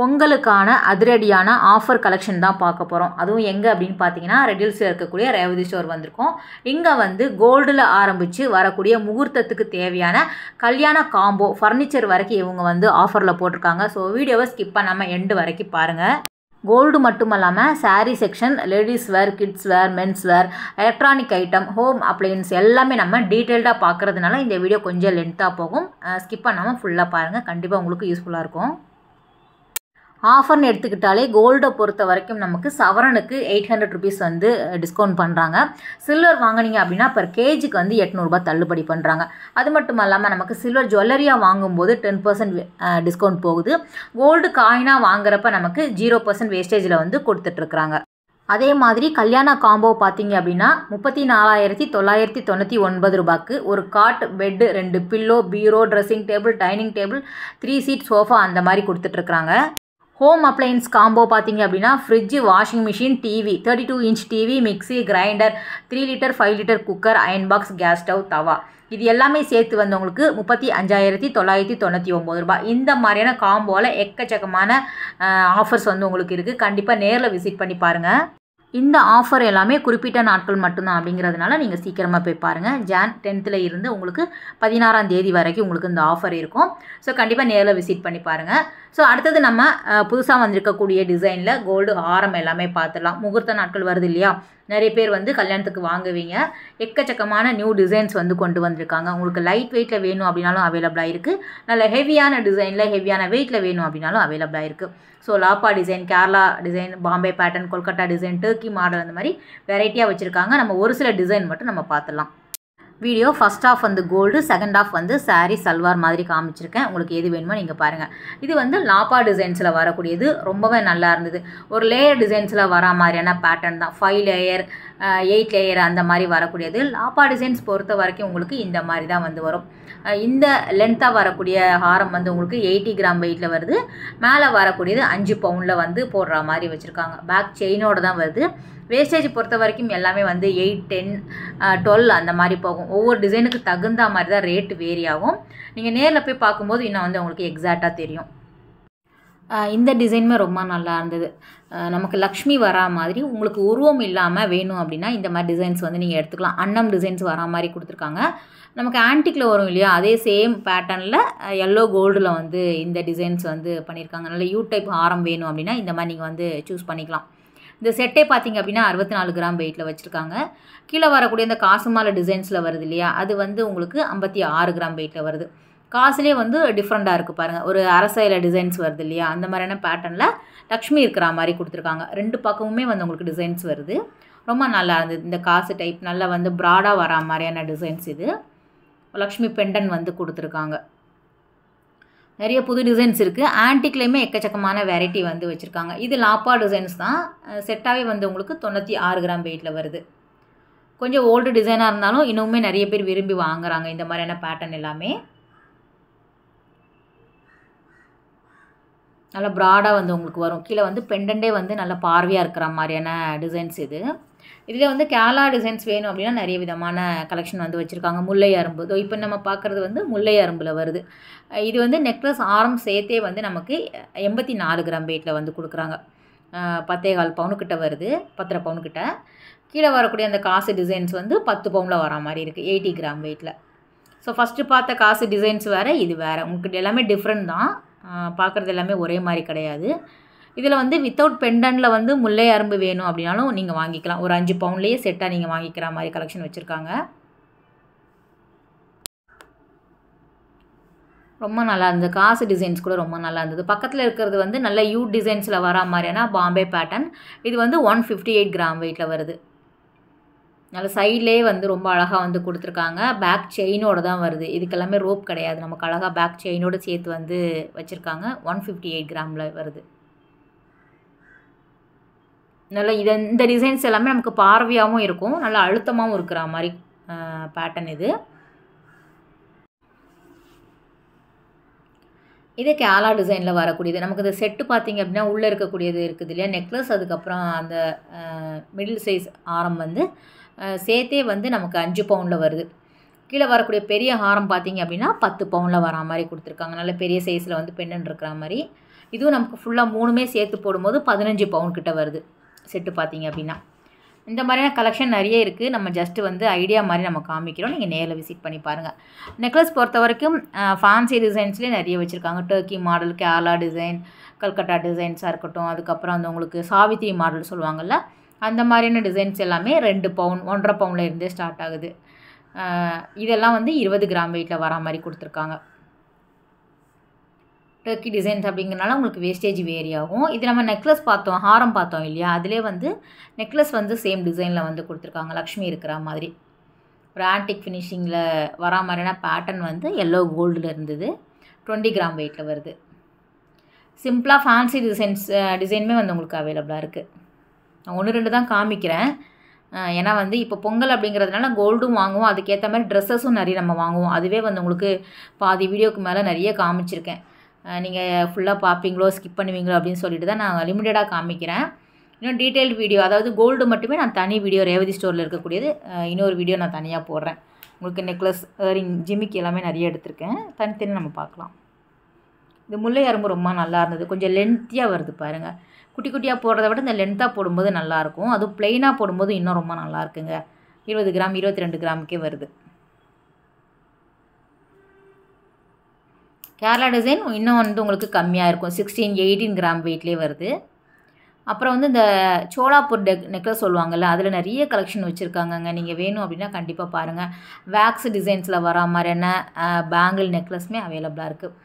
பொங்கலுக்கான அதிரடியான offer collection தான் பார்க்க போகிறோம். அதுவும் எங்கே அப்படின்னு பார்த்தீங்கன்னா ரெட் ஹில்ஸில் இருக்கக்கூடிய ரேவதி ஸ்டோர் வந்திருக்கோம். இங்கே வந்து கோல்டில் ஆரம்பித்து வரக்கூடிய முகூர்த்தத்துக்கு தேவையான கல்யாண காம்போ ஃபர்னிச்சர் வரைக்கும் இவங்க வந்து ஆஃபரில் போட்டிருக்காங்க. ஸோ வீடியோவை ஸ்கிப் பண்ணாமல் எண்டு வரைக்கும் பாருங்கள். கோல்டு மட்டும் இல்லாமல் sari section, ladies wear, kids wear, men's wear, electronic item, home appliances எல்லாமே நம்ம டீட்டெயில்டாக பார்க்குறதுனால இந்த வீடியோ கொஞ்சம் லென்த்தாக போகும். ஸ்கிப் பண்ணாமல் ஃபுல்லாக பாருங்கள், கண்டிப்பாக உங்களுக்கு யூஸ்ஃபுல்லாக இருக்கும். ஆஃபர்னு எடுத்துக்கிட்டாலே கோல்டை பொறுத்த வரைக்கும் நமக்கு சவரனுக்கு 800 ருபீஸ் வந்து டிஸ்கவுண்ட் பண்ணுறாங்க. சில்வர் வாங்கினீங்க அப்படின்னா பர் கேஜிக்கு வந்து 800 ரூபாய் தள்ளுபடி பண்ணுறாங்க. அது மட்டும் இல்லாமல் நமக்கு சில்வர் ஜுவல்லரியாக வாங்கும்போது 10% டிஸ்கவுண்ட் போகுது. கோல்டு காயினாக வாங்குறப்ப நமக்கு 0% வேஸ்டேஜில் வந்து கொடுத்துட்ருக்குறாங்க. அதே மாதிரி கல்யாண காம்போ பார்த்தீங்க அப்படின்னா 34,999 ரூபாய்க்கு ஒரு cot, bed, 2 pillow, bureau, dressing table, dining table, 3 seat sofa அந்த மாதிரி கொடுத்துட்ருக்குறாங்க. ஹோம் அப்ளையன்ஸ் காம்போ பார்த்தீங்க அப்படின்னா fridge, washing machine, TV, 32 inch TV, mixie, grinder, 3 litre 5 litre cooker, iron box, gas stove, tawa, இது எல்லாமே சேர்த்து வந்து உங்களுக்கு 35,999 ரூபாய். இந்த மாதிரியான காம்போவில் எக்கச்சக்கமான ஆஃபர்ஸ் வந்து உங்களுக்கு இருக்குது. கண்டிப்பாக நேரில் விசிட் பண்ணி பாருங்கள். இந்த ஆஃபர் எல்லாமே குறிப்பிட்ட நாட்கள் மட்டும்தான் அப்படிங்கிறதுனால நீங்கள் சீக்கிரமாக போய் பாருங்கள். ஜான் 10th இருந்து உங்களுக்கு 16ஆம் தேதி வரைக்கும் உங்களுக்கு இந்த ஆஃபர் இருக்கும். ஸோ கண்டிப்பாக நேரில் விசிட் பண்ணி பாருங்கள். ஸோ அடுத்தது நம்ம புதுசாக வந்திருக்கக்கூடிய டிசைனில் கோல்டு ஹாரம் எல்லாமே பார்த்துடலாம். முகூர்த்த நாட்கள் வருது இல்லையா, நிறைய பேர் வந்து கல்யாணத்துக்கு வாங்குவீங்க. எக்கச்சக்கமான நியூ டிசைன்ஸ் வந்து கொண்டு வந்திருக்காங்க. உங்களுக்கு லைட் வெயிட்டில் வேணும் அப்படின்னாலும் அவைலபிளாக இருக்குது. நல்ல ஹெவியான டிசைனில், ஹெவியான வெயிட்டில் வேணும் அப்படின்னாலும் அவைலபிளாக இருக்குது. ஸோ லாப்பா design, Kerala design, Bombay pattern, Kolkata design, Turkey model, அந்த மாதிரி வெரைட்டியாக வச்சுருக்காங்க. நம்ம ஒரு சில டிசைன் மட்டும் நம்ம பார்த்துடலாம். வீடியோ ஃபஸ்ட் ஆஃப் வந்து கோல்டு, செகண்ட் ஆஃப் வந்து சாரீ சல்வார் மாதிரி காமிச்சிருக்கேன். உங்களுக்கு எது வேணுமோ நீங்கள் பாருங்கள். இது வந்து லாப்பா டிசைன்ஸில் வரக்கூடியது, ரொம்பவே நல்லா இருந்தது. ஒரு லேயர் டிசைன்ஸில் வர மாதிரியான பேட்டர்ன் தான். 5 லேயர், 8 லேயர் அந்த மாதிரி வரக்கூடியது. லாப்பா டிசைன்ஸ் பொறுத்த வரைக்கும் உங்களுக்கு இந்த மாதிரி தான் வந்து வரும். இந்த லென்த்தாக வரக்கூடிய ஹாரம் வந்து உங்களுக்கு 80 கிராம் வெயிட்டில் வருது. மேலே வரக்கூடியது 5 பவுண்டில் வந்து போடுற மாதிரி வச்சுருக்காங்க. பேக் செயினோடு தான் வருது. வேஸ்டேஜ் பொறுத்த வரைக்கும் எல்லாமே வந்து 8, 10, 12 அந்த மாதிரி போகும். ஒவ்வொரு டிசைனுக்கு தகுந்த மாதிரி தான் ரேட்டு வேரி ஆகும். நீங்கள் நேரில் போய் பார்க்கும்போது இன்னும் வந்து உங்களுக்கு எக்ஸாக்டாக தெரியும். இந்த டிசைனுமே ரொம்ப நல்லா இருந்தது. நமக்கு லக்ஷ்மி வரா மாதிரி உங்களுக்கு உருவம் இல்லாமல் வேணும் அப்படின்னா இந்த மாதிரி டிசைன்ஸ் வந்து நீங்கள் எடுத்துக்கலாம். அன்னம் டிசைன்ஸ் வரா மாதிரி கொடுத்துருக்காங்க. நமக்கு ஆன்டிக்கில் வரும் இல்லையா, அதே சேம் பேட்டர்னில் எல்லோ கோல்டில் வந்து இந்த டிசைன்ஸ் வந்து பண்ணியிருக்காங்க. நல்ல யூ டைப் ஹாரம் வேணும் அப்படின்னா இந்த மாதிரி நீங்கள் வந்து சூஸ் பண்ணிக்கலாம். இந்த செட்டே பார்த்திங்க அப்படின்னா 64 கிராம் வெயிட்டில் வச்சுருக்காங்க. கீழே வரக்கூடிய இந்த காசு மாலை டிசைன்ஸில் வருது இல்லையா, அது வந்து உங்களுக்கு 56 கிராம் வெயிட்டில் வருது. காசுலேயே வந்து டிஃப்ரெண்ட்டாக இருக்குது பாருங்கள். ஒரு அரசையில் டிசைன்ஸ் வருது இல்லையா, அந்த மாதிரியான பேட்டர்னில் லக்ஷ்மி இருக்கிற மாதிரி கொடுத்துருக்காங்க. 2 பக்கமுமே வந்து உங்களுக்கு டிசைன்ஸ் வருது. ரொம்ப நல்லா இருந்தது. இந்த காசு டைப் நல்லா வந்து ப்ராடாக வரா மாதிரியான டிசைன்ஸ். இது லக்ஷ்மி பெண்டன் வந்து கொடுத்துருக்காங்க. நிறைய புது டிசைன்ஸ் இருக்குது. ஆன்டிக்லேயுமே எக்கச்சக்கமான வெரைட்டி வந்து வச்சுருக்காங்க. இது லாப்பா டிசைன்ஸ் தான். செட்டாகவே வந்து உங்களுக்கு 96 கிராம் வெயிட்டில் வருது. கொஞ்சம் ஓல்டு டிசைனாக இருந்தாலும் இன்னுமே நிறைய பேர் விரும்பி வாங்குறாங்க இந்த மாதிரியான பேட்டர்ன் எல்லாமே. நல்லா ப்ராடாக வந்து உங்களுக்கு வரும். கீழே வந்து பெண்டன்டே வந்து நல்லா பார்வையாக இருக்கிற மாதிரியான டிசைன்ஸ் இது. இதில் வந்து கேரளா டிசைன்ஸ் வேணும் அப்படின்னா நிறைய விதமான கலெக்ஷன் வந்து வச்சுருக்காங்க. முல்லை அரும்பு, இப்போ நம்ம பார்க்குறது வந்து முல்லை அரும்பில் வருது. இது வந்து நெக்லஸ் ஆரம் சேர்த்தே வந்து நமக்கு 84 கிராம் வெயிட்டில் வந்து கொடுக்குறாங்க. 10.25 பவுனுக்கிட்ட வருது, 10.5 பவுனுக்கிட்ட. கீழே வரக்கூடிய அந்த காசு டிசைன்ஸ் வந்து 10 பவுனில் வர மாதிரி இருக்குது, 80 கிராம் வெயிட்டில். ஸோ ஃபஸ்ட்டு பார்த்த காசு டிசைன்ஸ் வேறு, இது வேறு. உங்களுக்கு எல்லாமே டிஃப்ரெண்ட் தான். பார்க்குறது எல்லாமே ஒரே மாதிரி கிடையாது. இதில் வந்து வித்தவுட் பெண்டனில் வந்து முல்லை அரும்பு வேணும் அப்படின்னாலும் நீங்கள் வாங்கிக்கலாம். ஒரு 5 பவுன்லேயே செட்டாக நீங்கள் வாங்கிக்கிற மாதிரி கலெக்ஷன் வச்சுருக்காங்க. ரொம்ப நல்லா இருந்தது. காசு டிசைன்ஸ் கூட ரொம்ப நல்லா இருந்தது. பக்கத்தில் இருக்கிறது வந்து நல்ல யூ டிசைன்ஸில் வரா மாதிரியான பாம்பே பேட்டர்ன். இது வந்து 158 கிராம் வெயிட்டில் வருது. நல்ல சைட்லேயே வந்து ரொம்ப அழகாக வந்து கொடுத்துருக்காங்க. பேக் செயினோடு தான் வருது. இதுக்கெல்லாமே ரோப் கிடையாது. நமக்கு அழகாக பேக் செயினோடு சேர்த்து வந்து வச்சுருக்காங்க. 158 கிராமில் வருது. நல்லா இந்த டிசைன்ஸ் எல்லாமே நமக்கு பார்வையாகவும் இருக்கும், நல்லா அழுத்தமாகவும் இருக்கிற மாதிரி பேட்டர்ன் இது. இது கேரளா டிசைனில் வரக்கூடியது. நமக்கு இந்த செட்டு பார்த்திங்க அப்படின்னா உள்ளே இருக்கக்கூடியது இருக்குது இல்லையா, நெக்லஸ், அதுக்கப்புறம் அந்த மிடில் சைஸ் ஆரம் வந்து சேர்த்தே வந்து நமக்கு 5 பவுனில் வருது. கீழே வரக்கூடிய பெரிய ஹாரம் பார்த்திங்க அப்படின்னா 10 பவுனில் வரா மாதிரி கொடுத்துருக்காங்க. நல்ல பெரிய சைஸில் வந்து பெண்டன் இருக்கிற மாதிரி. இதுவும் நமக்கு ஃபுல்லாக 3மே சேர்த்து போடும்போது 15 பவுன் கிட்ட வருது செட்டு பார்த்தீங்க அப்படின்னா. இந்த மாதிரியான கலெக்ஷன் நிறைய இருக்குது. நம்ம ஜஸ்ட்டு வந்து ஐடியா மாதிரி நம்ம காமிக்கிறோம். நீங்கள் நேரில் விசிட் பண்ணி பாருங்கள். நெக்லஸ் பொறுத்த வரைக்கும் ஃபேன்சி டிசைன்ஸ்லேயே நிறைய வச்சுருக்காங்க. Turkey model, Kerala design, Calcutta டிசைன்ஸாக இருக்கட்டும். அதுக்கப்புறம் வந்து உங்களுக்கு சாவித்திரி மாடல் சொல்லுவாங்கள்ல, அந்த மாதிரியான டிசைன்ஸ் எல்லாமே 2 பவுன் 1.5 பவுனில் இருந்தே ஸ்டார்ட் ஆகுது. இதெல்லாம் வந்து 20 கிராம் வெயிட்டில் வரா மாதிரி கொடுத்துருக்காங்க. டர்க்கி டிசைன்ஸ் அப்படிங்கிறனால உங்களுக்கு வேஸ்டேஜ் வேரி ஆகும். இது நம்ம நெக்லஸ் பார்த்தோம், ஹாரம் பார்த்தோம் இல்லையா, அதிலே வந்து நெக்லஸ் வந்து சேம் டிசைனில் வந்து கொடுத்துருக்காங்க, லக்ஷ்மி இருக்கிற மாதிரி. ஒரு ஆன்டிக் ஃபினிஷிங்கில் வரா மாதிரியான பேட்டர்ன் வந்து எல்லோ கோல்டில் இருந்தது. 20 கிராம் வெயிட்டில் வருது. சிம்பிளாக ஃபேன்சி டிசைனுமே வந்து உங்களுக்கு அவைலபிளாக இருக்குது. நான் 1-2 தான் காமிக்கிறேன். ஏன்னா வந்து இப்போ பொங்கல் அப்படிங்கிறதுனால கோல்டும் வாங்குவோம், அதுக்கேற்ற மாதிரி ட்ரெஸ்ஸஸும் நிறைய நம்ம வாங்குவோம். அதுவே வந்து உங்களுக்கு பாதி வீடியோக்கு மேலே நிறைய காமிச்சிருக்கேன். நீங்கள் ஃபுல்லாக பார்ப்பீங்களோ ஸ்கிப் பண்ணுவீங்களோ அப்படின்னு சொல்லிட்டு தான் நான் லிமிட்டடாக காமிக்கிறேன். இன்னும் டீட்டெயில் வீடியோ, அதாவது கோல்டு மட்டுமே நான் தனி வீடியோ ரேவதி ஸ்டோரில் இருக்கக்கூடியது இன்னொரு வீடியோ நான் தனியாக போடுறேன். உங்களுக்கு நெக்லஸ், இயரிங், ஜிமிக்கி எல்லாமே நிறைய எடுத்திருக்கேன். தனித்தனி நம்ம பார்க்கலாம். இது முல்லை அரும்பு ரொம்ப நல்லா இருந்தது. கொஞ்சம் லென்த்தியாக வருது பாருங்கள். குட்டி குட்டியாக போடுறத விட இந்த லென்த்தாக போடும்போது நல்லாயிருக்கும். அதுவும் ப்ளெயினாக போடும்போது இன்னும் ரொம்ப நல்லா இருக்குங்க. 20 கிராம் 22 கிராமுக்கே வருது. கேரளா டிசைன் இன்னும் வந்து உங்களுக்கு கம்மியாக இருக்கும். 16-18 கிராம் வெயிட்லேயே வருது. அப்புறம் வந்து இந்த சோலாப்பூர் நெக்லஸ் சொல்லுவாங்கள்ல, அதில் நிறைய கலெக்ஷன் வச்சுருக்காங்கங்க. நீங்கள் வேணும் அப்படின்னா கண்டிப்பாக பாருங்கள். வேக்ஸ் டிசைன்ஸில் வரா மாதிரியான பேங்கிள் நெக்லஸ்மே அவைலபிளாக இருக்குது.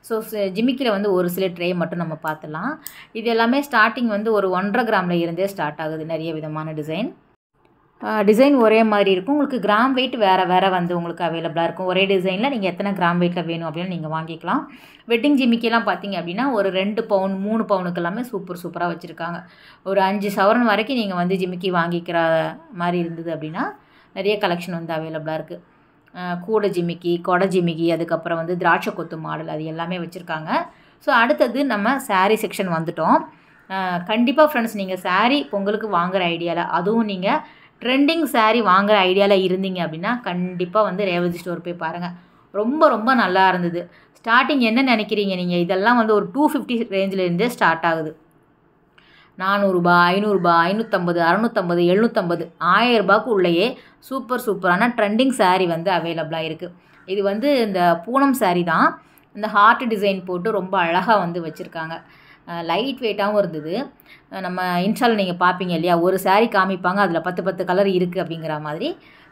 ஸோ ஜிமிக்கியில் வந்து ஒரு சில ட்ரே மட்டும் நம்ம பார்த்துலாம். இது எல்லாமே ஸ்டார்டிங் வந்து ஒரு 1.5 கிராமில் இருந்தே ஸ்டார்ட் ஆகுது. நிறைய விதமான டிசைன் ஒரே மாதிரி இருக்கும். உங்களுக்கு கிராம் வெயிட் வேறு வந்து உங்களுக்கு அவைலபிளாக இருக்கும். ஒரே டிசைனில் நீங்கள் எத்தனை கிராம் வெயிட்டில் வேணும் அப்படின்னு நீங்கள் வாங்கிக்கலாம். வெட்டிங் ஜிமிக்கிலாம் பார்த்தீங்க அப்படின்னா ஒரு 2 பவுன் 3 பவுனுக்கு எல்லாமே சூப்பராக வச்சுருக்காங்க. ஒரு 5 சவரன் வரைக்கும் நீங்கள் வந்து ஜிமிக்கி வாங்கிக்கிற மாதிரி இருந்தது அப்படின்னா நிறைய கலெக்ஷன் வந்து அவைலபிளாக இருக்குது. கூடை ஜிமிக்கி, கொடை ஜிமிக்கி, அதுக்கப்புறம் வந்து திராட்சை கொத்து மாடல், அது எல்லாமே வச்சுருக்காங்க. ஸோ அடுத்தது நம்ம சாரீ செக்ஷன் வந்துட்டோம். கண்டிப்பாக ஃப்ரெண்ட்ஸ், நீங்கள் சாரீ பொங்கலுக்கு வாங்குகிற ஐடியாவில், அதுவும் நீங்கள் ட்ரெண்டிங் சாரீ வாங்குகிற ஐடியாவில் இருந்தீங்க அப்படின்னா கண்டிப்பாக வந்து ரேவதி ஸ்டோர் போய் பாருங்கள். ரொம்ப நல்லா இருந்தது. ஸ்டார்டிங் என்ன நினைக்கிறீங்க நீங்கள், இதெல்லாம் வந்து ஒரு 250 ரேஞ்சில் இருந்தே ஸ்டார்ட் ஆகுது. 400 ரூபாய், 500 ரூபாய், 550, 650, 750, 1000 ரூபாய்க்கு உள்ளேயே சூப்பரான ட்ரெண்டிங் சாரீ வந்து அவைலபிளாக இருக்குது. இது வந்து இந்த பூனம் சாரீ தான். இந்த ஹார்ட் டிசைன் போட்டு ரொம்ப அழகாக வந்து வச்சுருக்காங்க. லைட் வெயிட்டாகவும் இருந்தது. நம்ம இன்ஸ்டாவில் நீங்கள் பார்ப்பீங்க இல்லையா, ஒரு சாரீ காமிப்பாங்க, அதில் 10 கலர் இருக்குது அப்படிங்கிற மாதிரி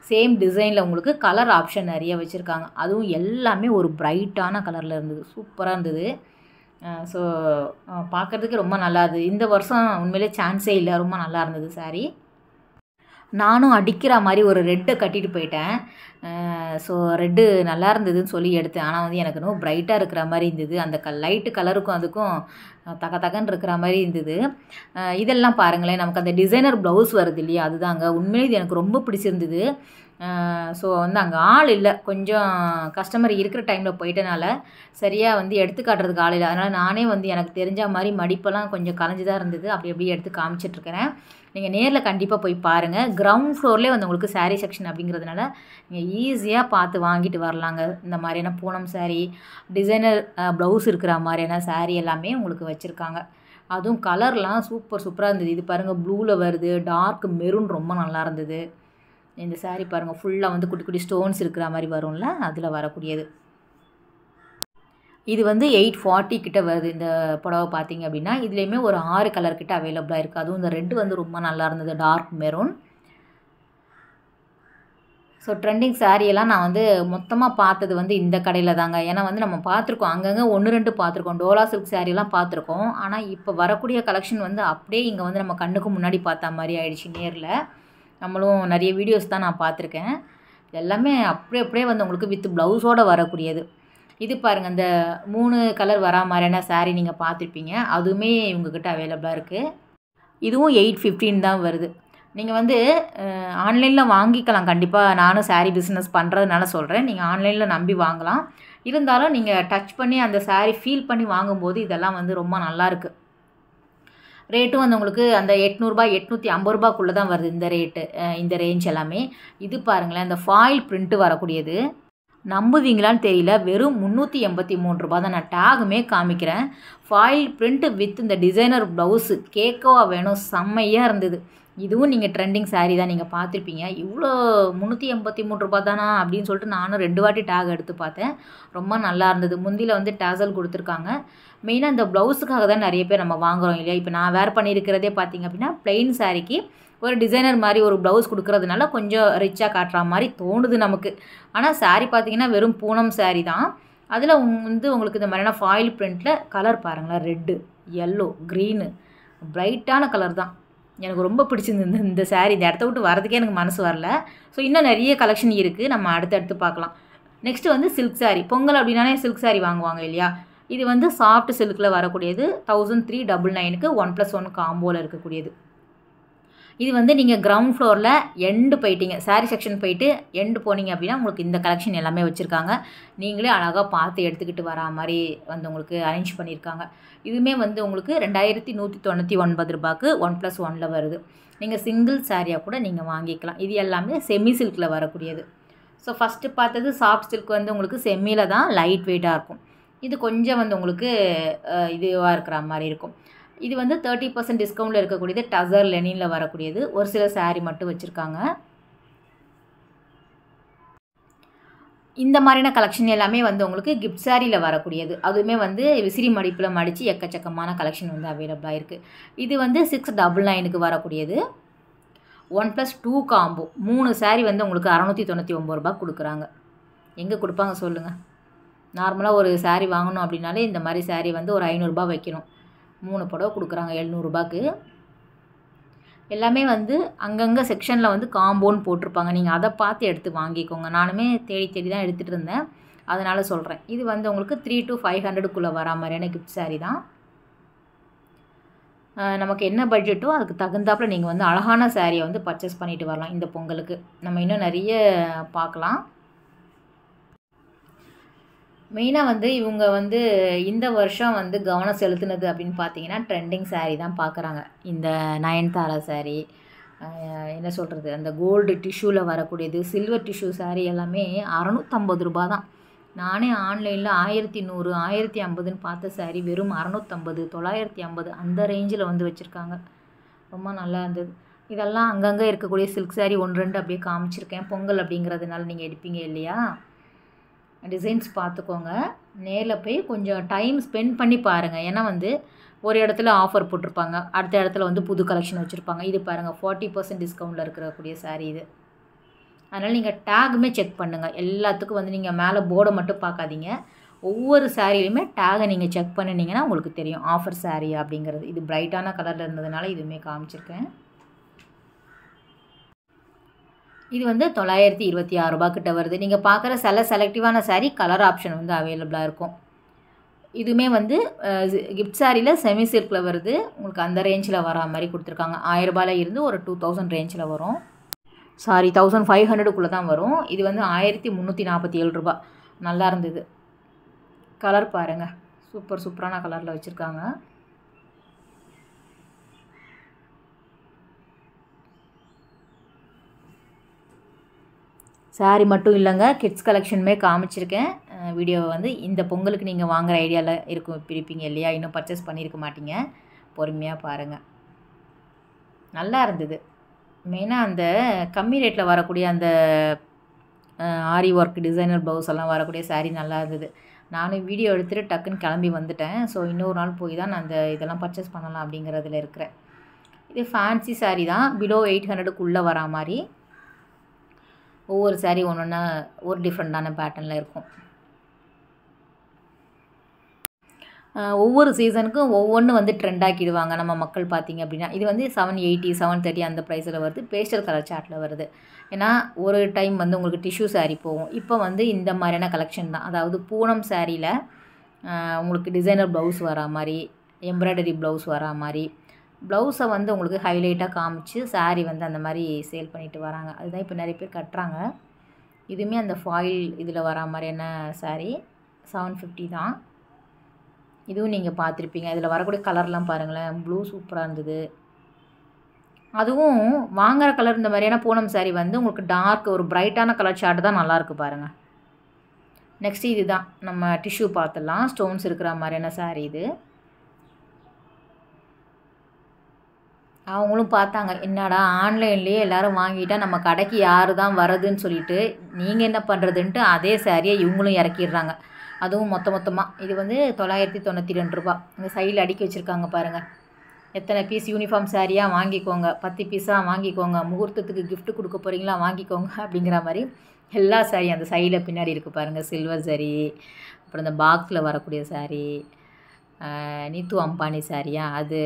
சேம் டிசைனில் உங்களுக்கு கலர் ஆப்ஷன் நிறைய வச்சுருக்காங்க. அதுவும் எல்லாமே ஒரு பிரைட்டான கலரில் இருந்தது. சூப்பராக இருந்தது. ஸோ பார்க்குறதுக்கு ரொம்ப நல்லா இருந்தது. இந்த வருஷம் உண்மையிலே சான்ஸே இல்லை, ரொம்ப நல்லா இருந்தது சாரீ. நானும் அடிக்கிற மாதிரி ஒரு ரெட்டை கட்டிட்டு போயிட்டேன். ஸோ ரெட்டு நல்லா இருந்ததுன்னு சொல்லி எடுத்தேன். ஆனால் வந்து எனக்கு இன்னும் பிரைட்டாக இருக்கிற மாதிரி இருந்தது. அந்த லைட்டு கலருக்கும் அதுக்கும் தகன்னு இருக்கிற மாதிரி இருந்தது. இதெல்லாம் பாருங்களேன், நமக்கு அந்த டிசைனர் ப்ளவுஸ் வருது இல்லையா, அதுதாங்க உண்மையிலே இது எனக்கு ரொம்ப பிடிச்சிருந்தது. ஸோ வந்து அங்கே ஆள் இல்லை, கொஞ்சம் கஸ்டமர் இருக்கிற டைமில் போயிட்டனால சரியாக வந்து எடுத்து காட்டுறதுக்கு ஆள் இல்லை. அதனால் நானே வந்து எனக்கு தெரிஞ்ச மாதிரி மடிப்பெல்லாம் கொஞ்சம் கலைஞ்சி தான் இருந்தது. அப்படி எடுத்து காமிச்சிட்ருக்கிறேன். நீங்கள் நேரில் கண்டிப்பாக போய் பாருங்கள். கிரவுண்ட் ஃப்ளோர்லேயே வந்து உங்களுக்கு சாரீ செக்ஷன் அப்படிங்கிறதுனால நீங்கள் ஈஸியாக பார்த்து வாங்கிட்டு வரலாங்க. இந்த மாதிரியான பூனம் சாரீ, டிசைனர் ப்ளவுஸ் இருக்கிற மாதிரியான சாரீ எல்லாமே உங்களுக்கு வச்சுருக்காங்க. அதுவும் கலர்லாம் சூப்பராக இருந்தது. இது பாருங்கள், ப்ளூவில் வருது, டார்க் மெரூன் ரொம்ப நல்லா இருந்தது. இந்த சாரீ பாருங்கள், ஃபுல்லாக வந்து குட்டி குட்டி ஸ்டோன்ஸ் இருக்கிற மாதிரி வரும்ல, அதில் வரக்கூடியது. இது வந்து 840 கிட்ட வருது. இந்த புடவை பார்த்தீங்க அப்படின்னா இதுலேயுமே ஒரு 6 கலர் கிட்ட அவைலபிளாக இருக்குது. அதுவும் இந்த ரெட்டு வந்து ரொம்ப நல்லா இருந்தது, டார்க் மெரூன். ஸோ ட்ரெண்டிங் சாரியெல்லாம் நான் வந்து மொத்தமாக பார்த்தது வந்து இந்த கடையில் தாங்க. ஏன்னா வந்து நம்ம பார்த்துருக்கோம், அங்கங்கே 1-2 பார்த்துருக்கோம், டோலா சில்க் சாரியெல்லாம் பார்த்துருக்கோம். ஆனால் இப்போ வரக்கூடிய கலெக்ஷன் வந்து அப்படியே இங்கே வந்து நம்ம கண்ணுக்கு முன்னாடி பார்த்த மாதிரி ஆயிடுச்சு. நேரில் நம்மளும் நிறைய வீடியோஸ் தான் நான் பார்த்துருக்கேன். எல்லாமே அப்படியே வந்து உங்களுக்கு வித் ப்ளவுஸோடு வரக்கூடியது. இது பாருங்கள், இந்த 3 கலர் வரா மாதிரியான சாரீ நீங்கள் பார்த்துருப்பீங்க, அதுவுமே இவங்கக்கிட்ட அவைலபிளாக இருக்குது. இதுவும் 815 தான் வருது. நீங்கள் வந்து ஆன்லைனில் வாங்கிக்கலாம். கண்டிப்பாக நானும் சாரீ பிஸ்னஸ் பண்ணுறதுனால சொல்கிறேன், நீங்கள் ஆன்லைனில் நம்பி வாங்கலாம். இருந்தாலும் நீங்கள் டச் பண்ணி அந்த சாரீ ஃபீல் பண்ணி வாங்கும்போது இதெல்லாம் வந்து ரொம்ப நல்லாயிருக்கு. ரேட்டும் வந்து உங்களுக்கு அந்த 800 ரூபாய் 850 ரூபாய்க்குள்ளே தான் வருது இந்த ரேட்டு, இந்த ரேஞ்ச் எல்லாமே. இது பாருங்களேன், இந்த ஃபாயில் பிரிண்ட்டு வரக்கூடியது. நம்புவீங்களான்னு தெரியல, வெறும் 383 ரூபா தான். நான் டேகுமே காமிக்கிறேன். ஃபாயில் பிரிண்ட் வித் இந்த டிசைனர் ப்ளவுஸு கேட்கவா வேணும், செம்மையாக இருந்தது. இதுவும் நீங்கள் ட்ரெண்டிங் சாரீ தான், நீங்கள் பார்த்துருப்பீங்க. இவ்வளோ 383 ரூபா தானா அப்படின்னு சொல்லிட்டு நானும் 2 வாட்டி டேக் எடுத்து பார்த்தேன். ரொம்ப நல்லா இருந்தது. முந்தியில் வந்து டேசல் கொடுத்துருக்காங்க. மெயினாக இந்த ப்ளவுஸுக்காக தான் நிறைய பேர் நம்ம வாங்குகிறோம் இல்லையா. இப்போ நான் வேர் பண்ணியிருக்கிறதே பார்த்திங்க அப்படின்னா பிளெயின் சாரீக்கு ஒரு டிசைனர் மாதிரி ஒரு ப்ளவுஸ் கொடுக்கறதுனால கொஞ்சம் ரிச்சாக காட்டுற மாதிரி தோணுது நமக்கு. ஆனால் சாரீ பார்த்திங்கன்னா வெறும் பூனம் சாரீ தான். அதில் வந்து உங்களுக்கு இந்த மாதிரியான ஃபாயில் பிரிண்ட்டில் கலர் பாருங்களேன், ரெட்டு, எல்லோ, க்ரீனு, பிரைட்டான கலர் தான். எனக்கு ரொம்ப பிடிச்சிருந்தது இந்த சாரீ. இந்த இடத்த விட்டு வரதுக்கே எனக்கு மனசு வரல. ஸோ இன்னும் நிறைய கலெக்ஷன் இருக்குது, நம்ம அடுத்தடுத்து பார்க்கலாம். நெக்ஸ்ட்டு வந்து சில்க் சாரீ. பொங்கல் அப்படின்னாலே சில்க் சாரீ வாங்குவாங்க இல்லையா. இது வந்து சாஃப்ட் சில்கில் வரக்கூடியது. 1399க்கு 1+1 காம்போவில் இருக்கக்கூடியது. இது வந்து நீங்கள் கிரவுண்ட் ஃப்ளோரில் எண்டு போயிட்டீங்க, சாரீ செக்ஷன் போயிட்டு எண்டு போனீங்க அப்படின்னா உங்களுக்கு இந்த கலெக்ஷன் எல்லாமே வச்சுருக்காங்க. நீங்களே அழகாக பார்த்து எடுத்துக்கிட்டு வரா மாதிரி வந்து உங்களுக்கு அரேஞ்ச் பண்ணியிருக்காங்க. இதுவுமே வந்து உங்களுக்கு 2199 ரூபாய்க்கு 1+1 வருது. நீங்கள் சிங்கிள் சாரியாக கூட நீங்கள் வாங்கிக்கலாம். இது எல்லாமே செமி சில்கில் வரக்கூடியது. ஸோ ஃபஸ்ட்டு பார்த்தது சாஃப்ட் சில்க் வந்து உங்களுக்கு செம்மியில் தான் லைட் வெயிட்டாக இருக்கும். இது கொஞ்சம் வந்து உங்களுக்கு இதுவாக இருக்கிற மாதிரி இருக்கும். இது வந்து 30% டிஸ்கவுண்ட்டில் இருக்கக்கூடியது. டசர் லெனினில் வரக்கூடியது. ஒரு சில சாரீ மட்டும் வச்சுருக்காங்க. இந்த மாதிரியான கலெக்ஷன் எல்லாமே வந்து உங்களுக்கு கிஃப்ட் சாரியில் வரக்கூடியது. அதுவுமே வந்து விசிறி மடிப்பில் மடித்து எக்கச்சக்கமான கலெக்ஷன் வந்து அவைலபிளாக இருக்குது. இது வந்து 699க்கு வரக்கூடியது. 1+2 காம்போ 3 சாரீ வந்து உங்களுக்கு 699 ரூபா கொடுக்குறாங்க. எங்கே கொடுப்பாங்க சொல்லுங்கள். நார்மலாக ஒரு சாரீ வாங்கணும் அப்படின்னாலே இந்த மாதிரி சாரீ வந்து ஒரு 500 ரூபா வைக்கணும். 3 புடவை கொடுக்குறாங்க 700 ரூபாய்க்கு. எல்லாமே வந்து அங்கங்கே செக்ஷனில் வந்து காம்போன்னு போட்டிருப்பாங்க. நீங்கள் அதை பார்த்து எடுத்து வாங்கிக்கோங்க. நானுமே தேடி தேடி தான் எடுத்துகிட்டு இருந்தேன், அதனால் சொல்கிறேன். இது வந்து உங்களுக்கு 3 to 500க்குள்ளே வரா மாதிரியான கிஃப்ட் சாரீ தான். நமக்கு என்ன பட்ஜெட்டோ அதுக்கு தகுந்தாப்பில் நீங்கள் வந்து அழகான சாரியை வந்து பர்ச்சேஸ் பண்ணிட்டு வரலாம். இந்த பொங்கலுக்கு நம்ம இன்னும் நிறைய பார்க்கலாம். மெயினாக வந்து இவங்க வந்து இந்த வருஷம் வந்து கவனம் செலுத்துனது அப்படின்னு பார்த்தீங்கன்னா ட்ரெண்டிங் சாரீ தான் பார்க்குறாங்க. இந்த நயன்தாரா சாரீ, என்ன சொல்கிறது, அந்த கோல்டு டிஷ்யூவில் வரக்கூடியது, சில்வர் டிஷ்யூ சாரீ எல்லாமே 650 ரூபா தான். நானே ஆன்லைனில் 1100 1050ன்னு பார்த்த சாரீ வெறும் 650 950 அந்த ரேஞ்சில் வந்து வச்சுருக்காங்க. ரொம்ப நல்லா இருந்தது. இதெல்லாம் அங்கங்கே இருக்கக்கூடிய சில்க் சாரீ 1-2 அப்படியே காமிச்சிருக்கேன். பொங்கல் அப்படிங்கிறதுனால நீங்கள் எடுப்பீங்க இல்லையா. டிசைன்ஸ் பார்த்துக்கோங்க. நேரில் போய் கொஞ்சம் டைம் ஸ்பெண்ட் பண்ணி பாருங்கள். ஏன்னா வந்து ஒரு இடத்துல ஆஃபர் போட்டிருப்பாங்க, அடுத்த இடத்துல வந்து புது கலெக்ஷன் வச்சுருப்பாங்க. இது பாருங்கள் 40% டிஸ்கவுண்ட்டில் இருக்கக்கூடிய சாரீ இது. அதனால் நீங்கள் டேகுமே செக் பண்ணுங்கள். எல்லாத்துக்கும் வந்து நீங்கள் மேலே போர்டை மட்டும் பார்க்காதீங்க. ஒவ்வொரு சாரிலையுமே டேகை நீங்கள் செக் பண்ணினீங்கன்னா உங்களுக்கு தெரியும் ஆஃபர் சாரீ அப்படிங்கிறது. இது பிரைட்டான கலரில் இருந்ததுனால இதுவுமே காமிச்சிருக்கேன். இது வந்து 926 ரூபா கிட்ட வருது. நீங்கள் பார்க்குற சில செலக்டிவான சாரீ கலர் ஆப்ஷன் வந்து அவைலபிளாக இருக்கும். இதுவுமே வந்து கிஃப்ட் சாரியில் செமி சில்கில் வருது. உங்களுக்கு அந்த ரேஞ்சில் வரா மாதிரி கொடுத்துருக்காங்க. 1000 ரூபாயில் இருந்து ஒரு 2000 ரேஞ்சில் வரும். சாரி 1500க்குள்ளே தான் வரும். இது வந்து 1347 ரூபா. நல்லா இருந்தது. கலர் பாருங்கள், சூப்பரான கலரில் வச்சுருக்காங்க. சாரீ மட்டும் இல்லைங்க, கிட்ஸ் கலெக்ஷனுமே காமிச்சிருக்கேன். வீடியோவை வந்து இந்த பொங்கலுக்கு நீங்கள் வாங்குகிற ஐடியாவில் இருப்பீங்க இல்லையா, இன்னும் பர்ச்சேஸ் பண்ணியிருக்க மாட்டீங்க. பொறுமையாக பாருங்கள். நல்லா இருந்தது. மெயினாக அந்த கம்மி ரேட்டில் வரக்கூடிய அந்த ஆரி ஒர்க் டிசைனர் ப்ளவுஸ் எல்லாம் வரக்கூடிய சாரீ நல்லா இருந்தது. நானும் வீடியோ எடுத்துகிட்டு டக்குன்னு கிளம்பி வந்துட்டேன். ஸோ இன்னொரு நாள் போய் தான் நான் அந்த இதெல்லாம் பர்ச்சேஸ் பண்ணலாம் அப்படிங்கிறதுல இருக்கிறேன். இது ஃபேன்சி சாரீ தான், பிலோ 800க்குள்ளே வரா மாதிரி. ஒவ்வொரு சாரீ ஒன்று ஒரு டிஃப்ரெண்ட்டான பேட்டர்னில் இருக்கும். ஒவ்வொரு சீசனுக்கும் ஒவ்வொன்று வந்து ட்ரெண்ட் ஆக்கிடுவாங்க நம்ம மக்கள் பார்த்திங்க அப்படின்னா. இது வந்து 780 730 அந்த ப்ரைஸில் வருது. பேஸ்டல் கலர் சார்ட்டில் வருது. ஏன்னா ஒரு டைம் வந்து உங்களுக்கு டிஷ்யூ சாரீ போகும். இப்போ வந்து இந்த மாதிரியான கலெக்ஷன் தான். அதாவது பூனம் சாரியில் உங்களுக்கு டிசைனர் ப்ளவுஸ் வரா மாதிரி, எம்ப்ராய்டரி ப்ளவுஸ் வரா மாதிரி, ப்ளவுஸை வந்து உங்களுக்கு ஹைலைட்டாக காமிச்சு சாரீ வந்து அந்த மாதிரி சேல் பண்ணிட்டு வராங்க. அதுதான் இப்போ நிறைய பேர் கட்டுறாங்க. இதுவுமே அந்த ஃபாயில் இதில் வரா மாதிரியான சாரீ 750 தான். இதுவும் நீங்கள் பார்த்துருப்பீங்க. இதில் வரக்கூடிய கலர்லாம் பாருங்களேன், ப்ளூ சூப்பராக இருந்தது. அதுவும் வாங்குகிற கலர் இந்த மாதிரியான பூனம் சாரீ வந்து உங்களுக்கு டார்க் ஒரு பிரைட்டான கலர் சார்ட் தான் நல்லாயிருக்கு பாருங்கள். நெக்ஸ்ட்டு இது தான் நம்ம டிஷ்யூ பார்த்துடலாம். ஸ்டோன்ஸ் இருக்கிற மாதிரியான சாரீ இது. அவங்களும் பார்த்தாங்க, என்னடா ஆன்லைன்லேயே எல்லோரும் வாங்கிட்டா நம்ம கடைக்கு யார் தான் வரதுன்னு சொல்லிட்டு நீங்கள் என்ன பண்ணுறதுன்ட்டு அதே சாரியை இவங்களும் இறக்கிடுறாங்க. அதுவும் மொத்தமாக இது வந்து 992 ரூபா. இந்த சைடில் அடுக்கி வச்சுருக்காங்க பாருங்கள். எத்தனை பீஸ் யூனிஃபார்ம் சாரியாக வாங்கிக்கோங்க, 10 பீஸாக வாங்கிக்கோங்க, முகூர்த்தத்துக்கு gift கொடுக்க போகிறீங்களா வாங்கிக்கோங்க அப்படிங்கிற மாதிரி எல்லா சாரியும் அந்த சைடில் பின்னாடி இருக்குது பாருங்கள். சில்வர் சாரி, அப்புறம் இந்த பாக்ஸில் வரக்கூடிய சாரி, நீத்து அம்பானி சாரியா அது,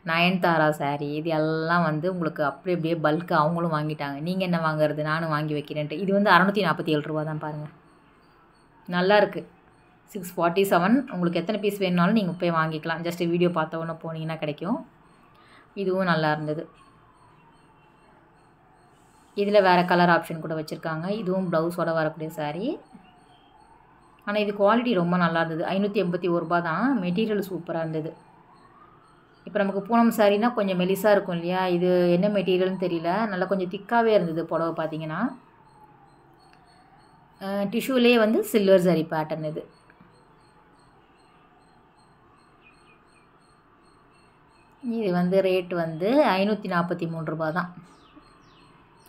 நயன்தாரா சாரி, இது எல்லாம் வந்து உங்களுக்கு அப்படியே பல்காக அவங்களும் வாங்கிட்டாங்க. நீங்கள் என்ன வாங்குறது, நானும் வாங்கி வைக்கிறேன்ட்டு. இது வந்து 647 ரூபா தான் பாருங்கள். நல்லாயிருக்கு. 647. உங்களுக்கு எத்தனை பீஸ் வேணுனாலும் நீங்கள் போய் வாங்கிக்கலாம். ஜஸ்ட் வீடியோ பார்த்தவொன்னே போனீங்கன்னா கிடைக்கும். இதுவும் நல்லா இருந்தது. இதில் வேறு கலர் ஆப்ஷன் கூட வச்சுருக்காங்க. இதுவும் ப்ளவுஸோடு வரக்கூடிய சாரீ. ஆனால் இது குவாலிட்டி ரொம்ப நல்லா இருந்தது. 581 ரூபா தான். மெட்டீரியல் சூப்பராக இருந்தது. இப்போ நமக்கு பூனம் சாரினா கொஞ்சம் மெலிசாக இருக்கும் இல்லையா, இது என்ன மெட்டீரியல்னு தெரியல, நல்லா கொஞ்சம் திக்காகவே இருந்தது புடவை பார்த்தீங்கன்னா. டிஷ்யூலேயே வந்து சில்வர் சாரி பேட்டர்ன் இது. இது வந்து ரேட் வந்து 543 ரூபா தான்.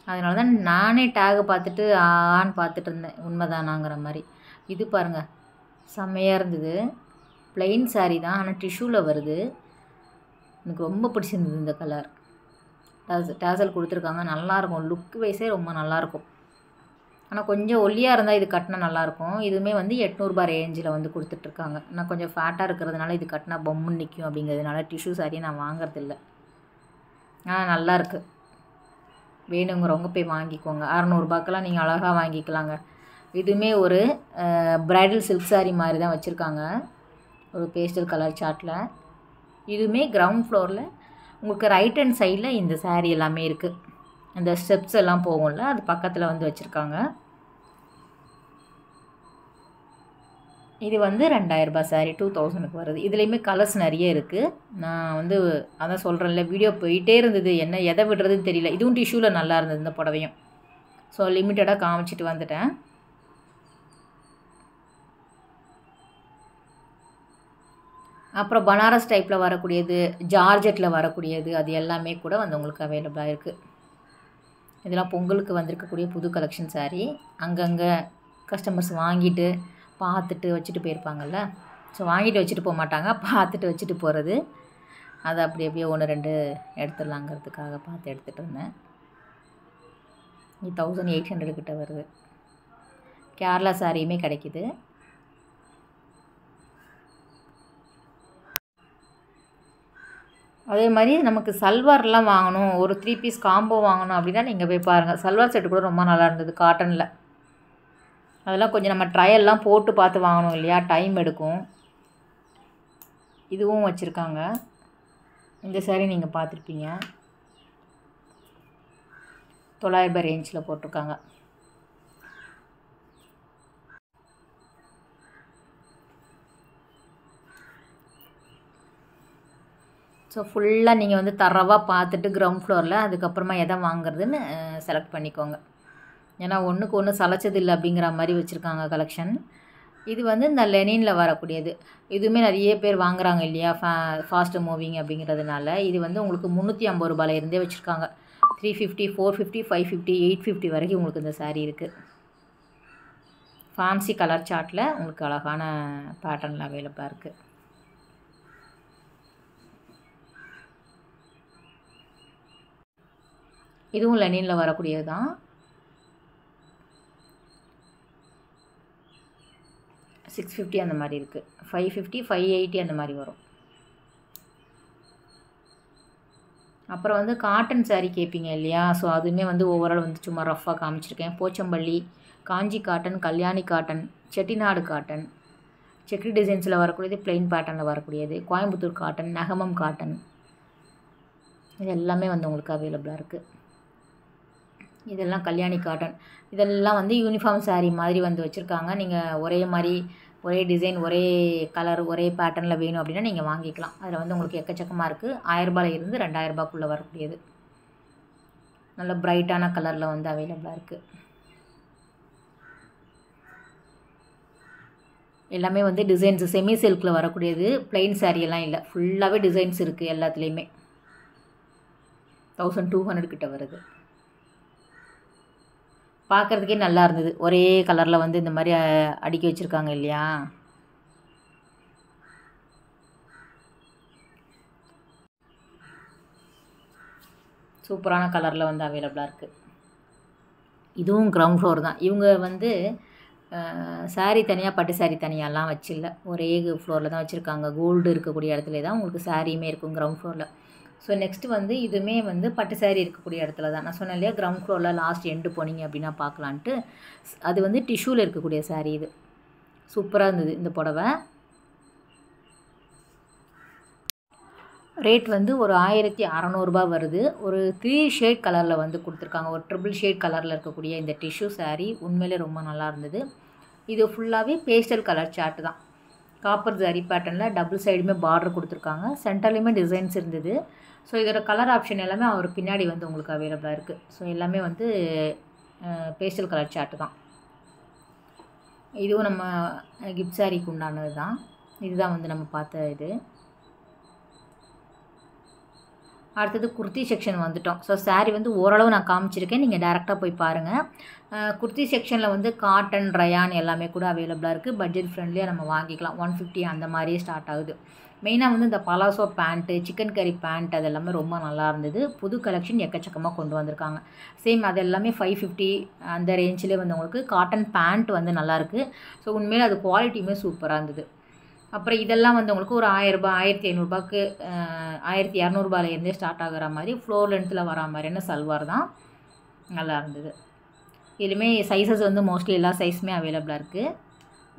அதனால தான் நானே டேகை பார்த்துட்டு ஆன்னு பார்த்துட்டு இருந்தேன், உண்மைதானாங்கிற மாதிரி. இது பாருங்கள், செம்மையாக இருந்தது. ப்ளைன் சாரீ தான், ஆனால் டிஷ்யூவில் வருது. எனக்கு ரொம்ப பிடிச்சிருந்தது இந்த கலர். டேசல் கொடுத்துருக்காங்க, நல்லாயிருக்கும். லுக் வைஸே ரொம்ப நல்லாயிருக்கும். ஆனால் கொஞ்சம் ஒல்லியாக இருந்தால் இது கட்டினா நல்லாயிருக்கும். இதுவுமே வந்து 800 ரூபா ரேஞ்சில் வந்து கொடுத்துட்ருக்காங்க. நான் கொஞ்சம் ஃபேட்டாக இருக்கிறதுனால இது கட்டினா பொம்முன்னு நிற்கும் அப்படிங்கிறதுனால டிஷ்யூ சாரியை நான் வாங்குறதில்ல. ஆனால் நல்லாயிருக்கு. வேணுங்கிறவங்க போய் வாங்கிக்கோங்க. 600 ரூபாய்க்கெல்லாம் நீங்கள் அழகாக வாங்கிக்கலாங்க. இதுவுமே ஒரு ப்ரைடல் சில்க் சாரீ மாதிரி தான் வச்சுருக்காங்க, ஒரு பேஸ்டல் கலர் சார்ட்டில். இதுவுமே கிரவுண்ட் ஃப்ளோரில் உங்களுக்கு ரைட் ஹேண்ட் சைடில் இந்த சாரீ எல்லாமே இருக்குது. அந்த ஸ்டெப்ஸ் எல்லாம் போகும்ல, அது பக்கத்தில் வந்து வச்சுருக்காங்க. இது வந்து 2000 ரூபாய் சாரீ, 2000க்கு வருது. இதுலேயுமே கலர்ஸ் நிறைய இருக்குது. நான் வந்து அதான் சொல்கிறேன்ல, வீடியோ போயிட்டே இருந்தது, என்ன எதை விடுறதுன்னு தெரியல. இதுவும் டிஷ்யூவில் நல்லா இருந்தது இந்த புடவையும். ஸோ லிமிட்டடாக காமிச்சிட்டு வந்துட்டேன். அப்புறம் பனாரஸ் டைப்பில் வரக்கூடியது, ஜார்ஜெட்டில் வரக்கூடியது, அது எல்லாமே கூட வந்து உங்களுக்கு அவைலபிளாக இருக்குது. இதெல்லாம் பொங்கலுக்கு வந்திருக்கக்கூடிய புது கலெக்ஷன் சாரீ. அங்கங்கே கஸ்டமர்ஸ் வாங்கிட்டு பார்த்துட்டு வச்சுட்டு போயிருப்பாங்கள்ல, ஸோ வாங்கிட்டு வச்சுட்டு போக மாட்டாங்க, பார்த்துட்டு வச்சுட்டு போகிறது. அதை அப்படியே 1 2 எடுத்துடலாங்கிறதுக்காக பார்த்து எடுத்துகிட்டு இருந்தேன். இது 1800 கிட்ட வருது. கேரளா சாரியுமே கிடைக்கிது. அதே மாதிரி நமக்கு சல்வார்லாம் வாங்கணும், ஒரு 3 பீஸ் காம்போ வாங்கணும் அப்படின்னா நீங்கள் போய் பாருங்கள். சல்வார் செட்டு கூட ரொம்ப நல்லா இருந்தது காட்டனில். அதெல்லாம் கொஞ்சம் நம்ம ட்ரையல்லாம் போட்டு பார்த்து வாங்கணும் இல்லையா, டைம் எடுக்கும். இதுவும் வச்சுருக்காங்க. இந்த சாரீ நீங்கள் பார்த்துருப்பீங்க, 900 ரூபாய் ரேஞ்சில் போட்டிருக்காங்க. ஸோ ஃபுல்லாக நீங்கள் வந்து தரவாக பார்த்துட்டு கிரவுண்ட் ஃப்ளோரில் அதுக்கப்புறமா எதை வாங்குறதுன்னு செலக்ட் பண்ணிக்கோங்க. ஏன்னா ஒன்றுக்கு ஒன்று சளைச்சதில்லை அப்படிங்கிற மாதிரி வச்சுருக்காங்க கலெக்ஷன். இது வந்து இந்த லெனினில் வரக்கூடியது. இதுவுமே நிறைய பேர் வாங்குறாங்க இல்லையா, ஃபாஸ்ட்டு மூவிங் அப்படிங்கிறதுனால. இது வந்து உங்களுக்கு 350 ரூபாயிலேருந்தே வச்சுருக்காங்க. 350, 450, 550, 850 வரைக்கும் உங்களுக்கு இந்த சாரீ இருக்குது. ஃபேன்சி கலர் சார்ட்டில் உங்களுக்கு அழகான பேட்டர்னில் அவைலபிளாக இருக்குது. இதுவும் லெனினில் வரக்கூடியது தான். $650 அந்த மாதிரி இருக்குது. 550, 580 அந்த மாதிரி வரும். அப்புறம் வந்து காட்டன் சாரீ கேட்பீங்க இல்லையா, ஸோ அதுவுமே வந்து ஓவரால் வந்து சும்மா ரஃப்பாக காமிச்சிருக்கேன். Pochampally, Kanchi cotton, Kalyani cotton, Chettinad cotton, செக்ரி டிசைன்ஸில் வரக்கூடியது, பிளெயின் பேட்டர்னில் வரக்கூடியது, கோயம்புத்தூர் காட்டன், நகமம் காட்டன், இது எல்லாமே வந்து உங்களுக்கு அவைலபிளாக இருக்குது. இதெல்லாம் கல்யாணி காட்டன். இதெல்லாம் வந்து யூனிஃபார்ம் சாரீ மாதிரி வந்து வச்சுருக்காங்க. நீங்கள் ஒரே மாதிரி ஒரே டிசைன் ஒரே கலர் ஒரே பேட்டர்னில் வேணும் அப்படின்னா நீங்கள் வாங்கிக்கலாம். அதில் வந்து உங்களுக்கு எக்கச்சக்கமாக இருக்குது. 1000 ரூபாயிலிருந்து 2000 ரூபாய்க்குள்ளே வரக்கூடியது நல்ல பிரைட்டான கலரில் வந்து அவைலபிளாக இருக்குது. எல்லாமே வந்து டிசைன்ஸு செமி சில்கில் வரக்கூடியது, பிளெயின் சாரியெல்லாம் இல்லை, ஃபுல்லாகவே டிசைன்ஸ் இருக்குது எல்லாத்துலேயுமே. 1200 கிட்ட வருது. பார்க்குறதுக்கே நல்லா இருந்தது. ஒரே கலரில் வந்து இந்த மாதிரி அடுக்கி வச்சுருக்காங்க இல்லையா. சூப்பரான கலரில் வந்து அவைலபிளாக இருக்குது. இதுவும் கிரவுண்ட் ஃப்ளோர் தான். இவங்க வந்து சாரீ தனியாக பட்டு சாரீ தனியாலாம் வச்சில்ல, ஒரே ஃப்ளோரில் தான் வச்சுருக்காங்க. கோல்டு இருக்கக்கூடிய இடத்துல தான் உங்களுக்கு சாரியுமே இருக்கும் கிரவுண்ட் ஃப்ளோரில். ஸோ நெக்ஸ்ட்டு வந்து இதுவுமே வந்து பட்டு சாரீ இருக்கக்கூடிய இடத்துல தான். நான் சொன்னேன் இல்லையா, கிரவுண்ட் ஃப்ளோரில் லாஸ்ட் எண்டு போனீங்க அப்படின்னா பார்க்கலான்ட்டு. அது வந்து டிஷ்யூவில் இருக்கக்கூடிய சாரீ. இது சூப்பராக இருந்தது இந்த புடவை. ரேட் வந்து ஒரு 1600 வருது. ஒரு 3 ஷேட் கலரில் வந்து கொடுத்துருக்காங்க. ஒரு ட்ரிபிள் ஷேட் கலரில் இருக்கக்கூடிய இந்த டிஷ்யூ சாரீ உண்மையிலே ரொம்ப நல்லா இருந்தது. இது ஃபுல்லாகவே பேஸ்டல் கலர் சார்ட்டு தான். காப்பர் ஜரி பேட்டர்னில் டபுள் சைடுமே பார்டர் கொடுத்துருக்காங்க. சென்டர்லேயுமே டிசைன்ஸ் இருந்தது. ஸோ இதோட கலர் ஆப்ஷன் எல்லாமே அவர் பின்னாடி வந்து உங்களுக்கு அவைலபிளாக இருக்குது. ஸோ எல்லாமே வந்து பேஸ்டல் கலர் சார்ட்டு தான். இதுவும் நம்ம கிஃப்ட் சாரீக்கு உண்டானது தான். இதுதான் வந்து நம்ம பார்த்த இது. அடுத்தது குர்த்தி செக்ஷன் வந்துட்டோம். ஸோ சாரீ வந்து ஓரளவு நான் காமிச்சிருக்கேன், நீங்கள் டேரெக்டாக போய் பாருங்கள். குர்த்தி செக்ஷனில் வந்து காட்டன், ரயான் எல்லாமே கூட அவைலபிளாக இருக்குது. பட்ஜெட் ஃப்ரெண்ட்லியாக நம்ம வாங்கிக்கலாம். 150 அந்த மாதிரியே ஸ்டார்ட் ஆகுது. மெயினாக வந்து இந்த பலாசோ பேண்ட்டு, சிக்கன் கறி பேண்ட் அது எல்லாமே ரொம்ப நல்லா இருந்தது. புது கலெக்ஷன் எக்கச்சக்கமாக கொண்டு வந்திருக்காங்க. சேம் அது எல்லாமே 550 அந்த ரேஞ்சிலே வந்து உங்களுக்கு காட்டன் பேண்ட் வந்து நல்லாயிருக்கு. ஸோ உண்மையிலே அது குவாலிட்டியுமே சூப்பராக இருந்தது. அப்புறம் இதெல்லாம் வந்து உங்களுக்கு ஒரு 1000 ரூபாய் 1500 1200 ஸ்டார்ட் ஆகிற மாதிரி ஃப்ளோர் லென்த்தில் வரா மாதிரியான சல்வார் தான். நல்லா இருந்தது. இதுலேயுமே சைஸஸ் வந்து மோஸ்ட்லி எல்லா சைஸுமே அவைலபிளாக இருக்குது.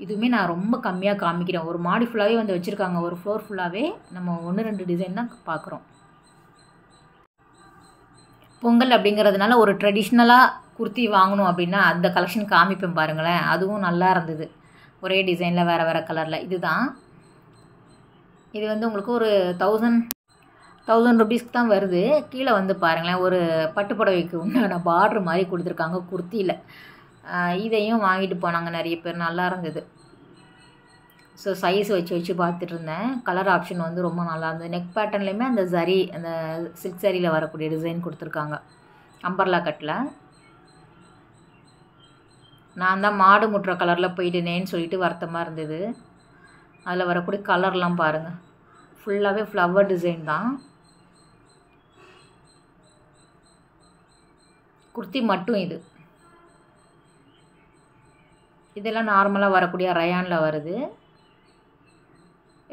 இதுவுமே நான் ரொம்ப கம்மியாக காமிக்கிறேன். ஒரு மாடி ஃபுல்லாகவே வந்து வச்சுருக்காங்க. ஒரு ஃப்ளோர் ஃபுல்லாகவே நம்ம 1-2 டிசைன் தான் பார்க்குறோம். பொங்கல் அப்படிங்கிறதுனால ஒரு ட்ரெடிஷ்னலாக குர்த்தி வாங்கணும் அப்படின்னா அந்த கலெக்ஷன் காமிப்பேன் பாருங்களேன். அதுவும் நல்லா இருந்தது. ஒரே டிசைனில் வேறு வேறு கலரில். இதுதான் இது வந்து உங்களுக்கு ஒரு 1000 ருபீஸ்க்கு தான் வருது. கீழே வந்து பாருங்களேன், ஒரு பட்டு புடவைக்கு உண்டான பார்டர் மாதிரி கொடுத்துருக்காங்க குர்த்தியில். இதையும் வாங்கிட்டு போனாங்க நிறைய பேர். நல்லா இருந்தது. ஸோ சைஸ் வச்சு பார்த்துட்டு இருந்தேன். கலர் ஆப்ஷன் வந்து ரொம்ப நல்லா இருந்தது. நெக் பேட்டர்ன்லேயுமே அந்த ஜரி, அந்த சில்க் சாரியில் வரக்கூடிய டிசைன் கொடுத்துருக்காங்க அம்பர்லா கட்டில். நான் தான் மாடு முட்டுற கலரில் போயிட்டுனேன்னு சொல்லிட்டு வருத்தமாக இருந்தது. அதில் வரக்கூடிய கலர்லாம் பாருங்கள், ஃபுல்லாகவே ஃப்ளவர் டிசைன் தான். குர்த்தி மட்டும் இது. இதெல்லாம் நார்மலாக வரக்கூடிய ரயானில் வருது.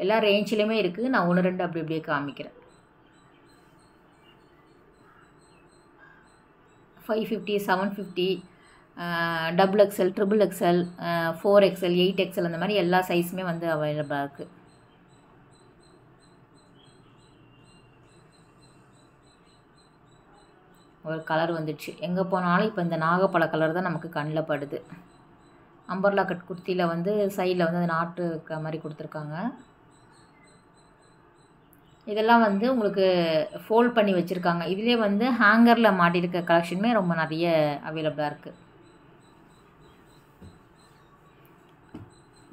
எல்லா ரேஞ்சிலையுமே இருக்குது. நான் 1-2 அப்படி இப்படியே காமிக்கிறேன். 550, 750, XXL, XXL, 4XL, 8XL அந்த மாதிரி எல்லா சைஸுமே வந்து அவைலபிளாக இருக்குது. ஒரு கலர் வந்துடுச்சு. எங்கே போனாலும் இப்போ இந்த நாகப்பழ கலர் தான் நமக்கு கண்ணில் படுது. அம்பர்லா கட் குர்த்தியில் வந்து சைடில் வந்து அந்த நாட்டு மாதிரி கொடுத்துருக்காங்க. இதெல்லாம் வந்து உங்களுக்கு ஃபோல்ட் பண்ணி வச்சுருக்காங்க. இதிலே வந்து ஹேங்கரில் மாட்டியிருக்க கலெக்ஷனுமே ரொம்ப நிறைய அவைலபிளாக இருக்குது.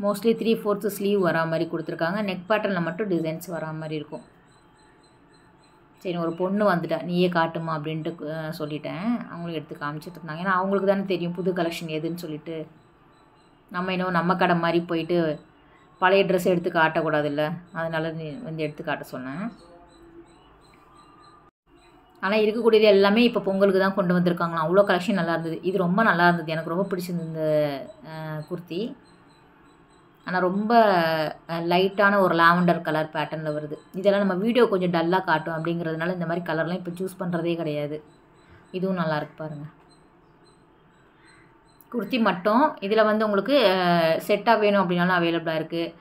மோஸ்ட்லி 3/4 ஸ்லீவ் வரா மாதிரி கொடுத்துருக்காங்க. நெக் பேட்டர்னில் மட்டும் டிசைன்ஸ் வரா மாதிரி இருக்கும். சரி, ஒரு பொண்ணு வந்துட்டா, நீயே காட்டுமா அப்படின்ட்டு சொல்லிட்டேன். அவங்களுக்கு எடுத்து காமிச்சிட்டு இருந்தாங்க. ஏன்னா அவங்களுக்கு தானே தெரியும் புது கலெக்ஷன் எதுன்னு சொல்லிட்டு. நம்ம இன்னும் நம்ம கடை மாதிரி போயிட்டு பழைய ட்ரெஸ் எடுத்து காட்டக்கூடாதுல்ல, அதனால வந்து எடுத்து காட்ட சொன்னேன். ஆனால் இருக்கக்கூடியது எல்லாமே இப்போ பொங்கலுக்கு தான் கொண்டு வந்திருக்காங்களாம். அவ்வளோ கலெக்ஷன் நல்லா இருந்தது. இது ரொம்ப நல்லா இருந்தது. எனக்கு ரொம்ப பிடிச்சிருந்தது இந்த குர்த்தி. ஆனால் ரொம்ப லைட்டான ஒரு லாவெண்டர் கலர் பேட்டர்னில் வருது. இதெல்லாம் நம்ம வீடியோ கொஞ்சம் டல்லாக காட்டும் அப்படிங்கிறதுனால இந்த மாதிரி கலர்லாம் இப்போ சூஸ் பண்ணுறதே கிடையாது. இதுவும் நல்லாயிருக்கு பாருங்கள். குர்த்தி மட்டும் இதில் வந்து உங்களுக்கு செட்டாக வேணும் அப்படின்னாலும் அவைலபிளாக இருக்குது.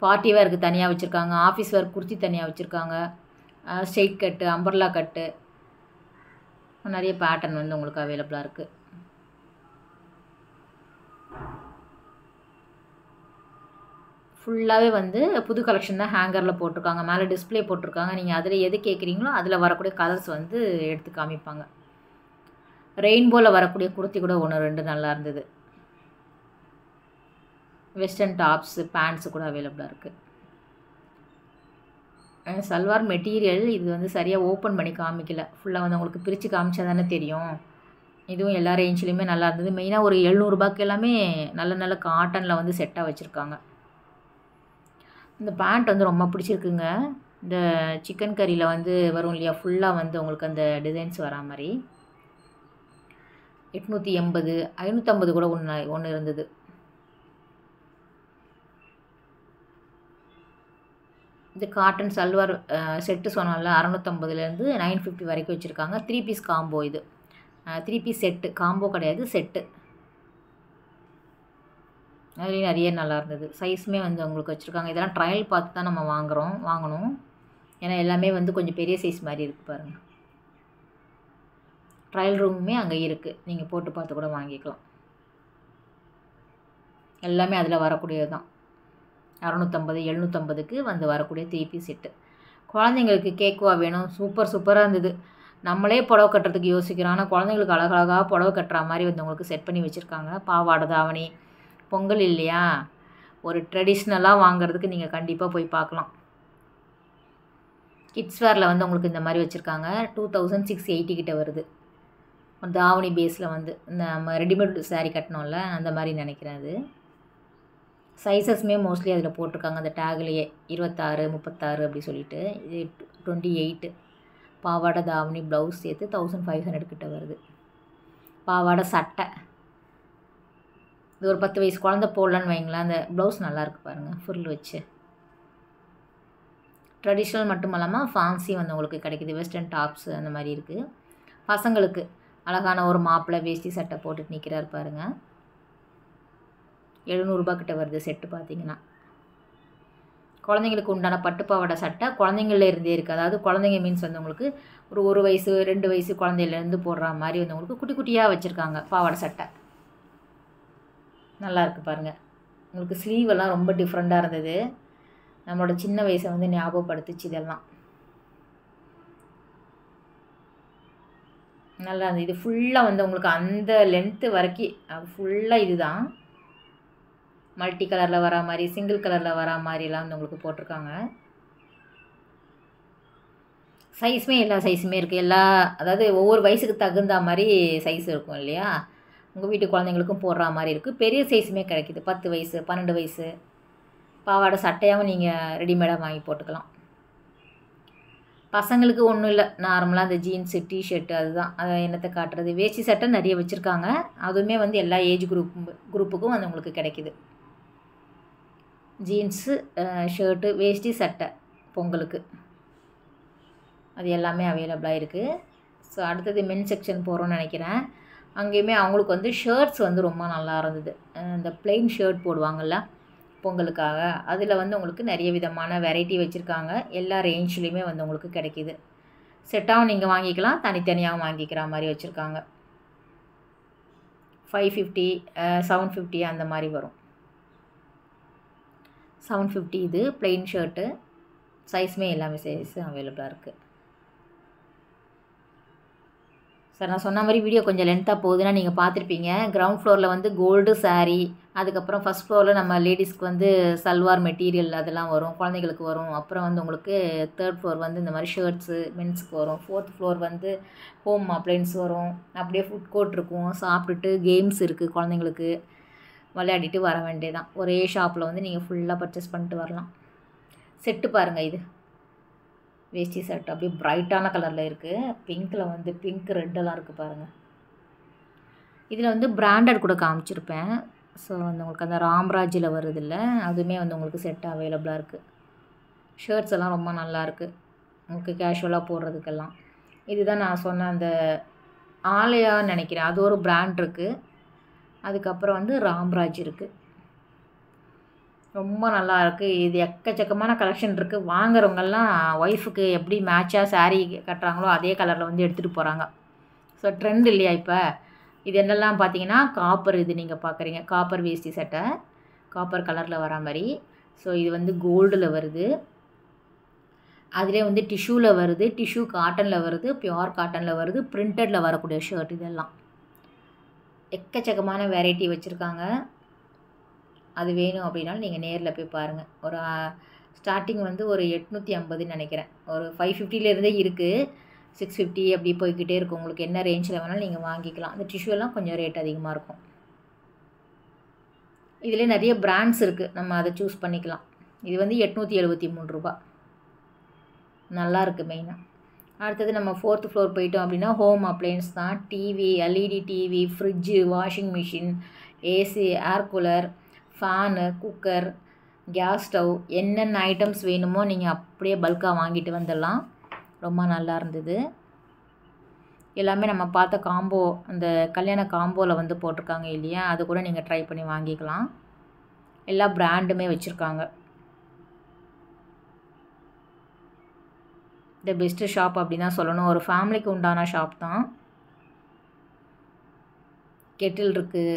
பார்ட்டி வேருக்கு தனியாக வச்சுருக்காங்க. ஆஃபீஸ் வேர் குர்த்தி தனியாக வச்சுருக்காங்க. ஸ்ட்ரெயிட் கட்டு, அம்பர்லா கட்டு, நிறைய பேட்டர்ன் வந்து உங்களுக்கு அவைலபிளாக இருக்குது. ஃபுல்லாகவே வந்து புது கலெக்ஷன் தான் ஹேங்கரில் போட்டிருக்காங்க. மேலே டிஸ்பிளே போட்டிருக்காங்க. நீங்கள் அதில் எது கேட்குறீங்களோ அதில் வரக்கூடிய கலர்ஸ் வந்து எடுத்து காமிப்பாங்க. ரெயின்போவில் வரக்கூடிய குர்த்தி கூட 1-2 நல்லா இருந்தது. வெஸ்டர்ன் டாப்ஸு, பேண்ட்ஸு கூட அவைலபிளாக இருக்குது. சல்வார் மெட்டீரியல் இது வந்து சரியாக ஓப்பன் பண்ணி காமிக்கல. ஃபுல்லாக வந்து உங்களுக்கு பிரித்து காமிச்சா தானே தெரியும். இதுவும் எல்லா ரேஞ்ச்லேயுமே நல்லா இருந்தது. மெயினாக ஒரு 700 ரூபாய்க்கு எல்லாமே நல்ல நல்ல காட்டனில் வந்து செட்டாக வச்சுருக்காங்க. இந்த பேண்ட் வந்து ரொம்ப பிடிச்சிருக்குங்க. இந்த சிக்கன் கறியில் வந்து வரும் இல்லையா, ஃபுல்லாக வந்து உங்களுக்கு அந்த டிசைன்ஸ் வரா மாதிரி 880 550 கூட ஒன்று இருந்தது. இந்த காட்டன் சல்வார் செட்டு சொன்னால 650லேருந்து 950 வரைக்கும் வச்சுருக்காங்க. 3 பீஸ் காம்போ இது. 3 பீஸ் செட்டு, காம்போ கிடையாது, செட்டு. அதுலேயும் நிறைய நல்லா இருந்தது. சைஸுமே வந்து உங்களுக்கு வச்சுருக்காங்க. இதெல்லாம் ட்ரையல் பார்த்து தான் நம்ம வாங்கணும். ஏன்னா எல்லாமே வந்து கொஞ்சம் பெரிய சைஸ் மாதிரி இருக்குது பாருங்கள். ட்ரையல் ரூமுமே அங்கே இருக்குது. நீங்கள் போட்டு பார்த்து கூட வாங்கிக்கலாம். எல்லாமே அதில் வரக்கூடியது தான். 650 750க்கு வந்து வரக்கூடிய 3 பீஸ் செட்டு. குழந்தைங்களுக்கு கேக்குவா வேணும். சூப்பராக இருந்தது. நம்மளே புடவை கட்டுறதுக்கு யோசிக்கிறோம். ஆனால் குழந்தைங்களுக்கு அழகழகாக புடவை கட்டுற மாதிரி வந்து உங்களுக்கு செட் பண்ணி வச்சுருக்காங்க. பாவாடை தாவணி, பொங்கல் இல்லையா, ஒரு ட்ரெடிஷ்னலாக வாங்குறதுக்கு நீங்கள் கண்டிப்பாக போய் பார்க்கலாம். கிட்ஸ் வேரில் வந்து உங்களுக்கு இந்த மாதிரி வச்சுருக்காங்க. 2680 கிட்ட வருது. தாவணி பேஸில் வந்து நம்ம ரெடிமேட் சாரீ கட்டணும்ல, அந்த மாதிரி நினைக்கிறேன். அது சைஸஸ்மே மோஸ்ட்லி அதில் போட்டிருக்காங்க. அந்த டேக்லேயே 26 36 அப்படி சொல்லிட்டு. இது 28. பாவாடை தாவணி ப்ளவுஸ் சேர்த்து 1500 கிட்ட வருது. பாவாடை சட்டை இது ஒரு 10 வயசு குழந்தை போடலான்னு வைங்களேன். அந்த ப்ளவுஸ் நல்லாயிருக்கு பாருங்கள், ஃபுல் வச்சு. ட்ரெடிஷ்னல் மட்டும் இல்லாமல் ஃபேன்சி வந்து உங்களுக்கு கிடைக்கிது. வெஸ்டர்ன் டாப்ஸு அந்த மாதிரி இருக்குது. பசங்களுக்கு அழகான ஒரு மாப்பிள்ளை வேஷ்டி சட்டை போட்டுட்டு நிற்கிறார் பாருங்கள். 700 ரூபா கிட்ட வருது செட்டு பார்த்தீங்கன்னா. குழந்தைங்களுக்கு உண்டான பட்டுப்பாவாடை சட்டை குழந்தைங்கள இருந்தே இருக்குது. அதாவது குழந்தைங்க மீன்ஸ் வந்து உங்களுக்கு ஒரு வயசு 2 வயசு குழந்தையிலேருந்து போடுற மாதிரி வந்து உங்களுக்கு குட்டி குட்டியாக வச்சுருக்காங்க பாவாடை சட்டை. நல்லா இருக்குது பாருங்கள். உங்களுக்கு ஸ்லீவெல்லாம் ரொம்ப டிஃப்ரெண்ட்டாக இருந்தது. நம்மளோட சின்ன வயசை வந்து ஞாபகப்படுத்துச்சு இதெல்லாம். நல்லா இருந்தது. இது ஃபுல்லாக வந்து உங்களுக்கு அந்த லென்த்து வரைக்கும் அது ஃபுல்லாக இது தான். மல்டி கலரில் வரா மாதிரி, சிங்கிள் கலரில் வரா மாதிரிலாம் வந்து உங்களுக்கு போட்டிருக்காங்க. சைஸுமே எல்லா சைஸுமே இருக்குது. அதாவது ஒவ்வொரு வயசுக்கு தகுந்த மாதிரி சைஸ் இருக்கும் இல்லையா. உங்கள் வீட்டு குழந்தைங்களுக்கும் போடுற மாதிரி இருக்குது. பெரிய சைஸுமே கிடைக்கிது. 10 வயசு 12 வயசு பாவாடை சட்டையாகவும் நீங்கள் ரெடிமேடாக வாங்கி போட்டுக்கலாம். பசங்களுக்கு ஒன்றும் இல்லை, நார்மலாக அந்த ஜீன்ஸு டிஷர்ட்டு அதுதான். அதை என்னத்தை காட்டுறது. வேஷ்டி சட்டை நிறைய வச்சுருக்காங்க. அதுவுமே வந்து எல்லா ஏஜ் குரூப்புக்கும் வந்து உங்களுக்கு கிடைக்கிது. ஜீன்ஸு ஷர்ட்டு வேஷ்டி சட்டை பொங்கலுக்கு அது எல்லாமே அவைலபிளாக இருக்குது. ஸோ அடுத்தது மென் செக்ஷன் போகிறோன்னு நினைக்கிறேன். அங்கேயுமே அவங்களுக்கு வந்து ஷர்ட்ஸ் வந்து ரொம்ப நல்லா இருந்தது. இந்த பிளெயின் ஷர்ட் போடுவாங்கள்ல பொங்கலுக்காக, அதில் வந்து உங்களுக்கு நிறைய விதமான வெரைட்டி வச்சுருக்காங்க. எல்லா ரேஞ்ச்லேயுமே வந்து உங்களுக்கு கிடைக்கிது. செட்டாகவும் நீங்கள் வாங்கிக்கலாம், தனித்தனியாகவும் வாங்கிக்கிற மாதிரி வச்சுருக்காங்க. 550 750 அந்த மாதிரி வரும். 750 இது பிளெயின் ஷர்ட்டு. சைஸுமே எல்லாமே சைஸு அவைலபிளாக இருக்குது. சார் நான் சொன்ன மாதிரி வீடியோ கொஞ்சம் லென்த்தாக போகுதுன்னா நீங்கள் பார்த்துருப்பீங்க. கிரவுண்ட் ஃப்ளோரில் வந்து கோல்டு சாரீ, அதுக்கப்புறம் ஃபஸ்ட் ஃப்ளோரில் நம்ம லேடிஸ்க்கு வந்து சல்வார் மெட்டீரியல் அதெல்லாம் வரும், குழந்தைங்களுக்கு வரும். அப்புறம் வந்து உங்களுக்கு 3rd ஃப்ளோர் வந்து இந்த மாதிரி ஷர்ட்ஸு மென்ஸுக்கு வரும். 4th ஃப்ளோர் வந்து ஹோம் அப்ளைன்ஸ் வரும். அப்படியே ஃபுட் கோர்ட் இருக்கும். சாப்பிட்டுட்டு கேம்ஸ் இருக்குது, குழந்தைங்களுக்கு விளையாடிட்டு வர வேண்டியதான். ஒரே ஷாப்பில் வந்து நீங்கள் ஃபுல்லாக பர்ச்சேஸ் பண்ணிட்டு வரலாம். செட்டு பாருங்கள். இது வேஷ்டி செட் அப்படியே பிரைட்டான கலரில் இருக்குது. பிங்க்கில் வந்து பிங்க் ரெட்டெல்லாம் இருக்குது பாருங்கள். இதில் வந்து பிராண்டட் கூட காமிச்சிருப்பேன். ஸோ வந்து உங்களுக்கு அந்த ராம்ராஜில் வருதில்ல, அதுவுமே வந்து உங்களுக்கு செட் அவைலபிளாக இருக்குது. ஷர்ட்ஸ் எல்லாம் ரொம்ப நல்லாயிருக்கு உங்களுக்கு கேஷுவலாக போடுறதுக்கெல்லாம். இதுதான் நான் சொன்ன அந்த ஆலயான்னு நினைக்கிறேன், அது ஒரு பிராண்ட் இருக்குது. அதுக்கப்புறம் வந்து ராம்ராஜ் இருக்குது. ரொம்ப நல்லா இருக்குது. இது எக்கச்சக்கமான கலெக்ஷன் இருக்குது. வாங்குறவங்கெல்லாம் ஒய்ஃபுக்கு எப்படி மேட்சாக சாரீ கட்டுறாங்களோ அதே கலரில் வந்து எடுத்துகிட்டு போகிறாங்க. ஸோ ட்ரெண்ட் இல்லையா இப்போ. இது என்னெல்லாம் பார்த்தீங்கன்னா காப்பர், இது நீங்கள் பார்க்குறீங்க காப்பர் வேஷ்டி சட்டை, காப்பர் கலரில் வரா மாதிரி. ஸோ இது வந்து கோல்டில் வருது. அதிலே வந்து டிஷ்யூவில் வருது, டிஷ்யூ காட்டனில் வருது, பியோர் காட்டனில் வருது, பிரிண்டடில் வரக்கூடிய ஷர்ட். இதெல்லாம் எக்கச்சக்கமான வெரைட்டி வச்சுருக்காங்க. அது வேணும் அப்படின்னாலும் நீங்கள் நேரில் போய் பாருங்கள். ஒரு ஸ்டார்டிங் வந்து ஒரு 850 நினைக்கிறேன். ஒரு 550லேருந்தே இருக்குது. 650 அப்படி போய்கிட்டே இருக்கும். உங்களுக்கு என்ன ரேஞ்சில் வேணாலும் நீங்கள் வாங்கிக்கலாம். அந்த டிஷ்யூ எல்லாம் கொஞ்சம் ரேட் அதிகமாக இருக்கும். இதிலே நிறைய பிராண்ட்ஸ் இருக்குது, நம்ம அதை சூஸ் பண்ணிக்கலாம். இது வந்து 873 ரூபா. நல்லாயிருக்கு மெயினாக. அடுத்தது நம்ம 4th ஃப்ளோர் போயிட்டோம் அப்படின்னா ஹோம் அப்ளையன்ஸ் தான். TV, LED TV, fridge, washing machine, AC, air cooler, fan, cooker, gas stove, என்னென்ன ஐட்டம்ஸ் வேணுமோ நீங்கள் அப்படியே பல்காக வாங்கிட்டு வந்துடலாம். ரொம்ப நல்லா இருந்தது. எல்லாமே நம்ம பார்த்த காம்போ, அந்த கல்யாண காம்போவில் வந்து போட்டிருக்காங்க இல்லையா, அது கூட நீங்கள் ட்ரை பண்ணி வாங்கிக்கலாம். எல்லா பிராண்டுமே வச்சுருக்காங்க. த பெஸ்ட்டு ஷாப் அப்படின்னு தான் சொல்லணும். ஒரு ஃபேமிலிக்கு உண்டான ஷாப் தான். கெட்டில் இருக்குது,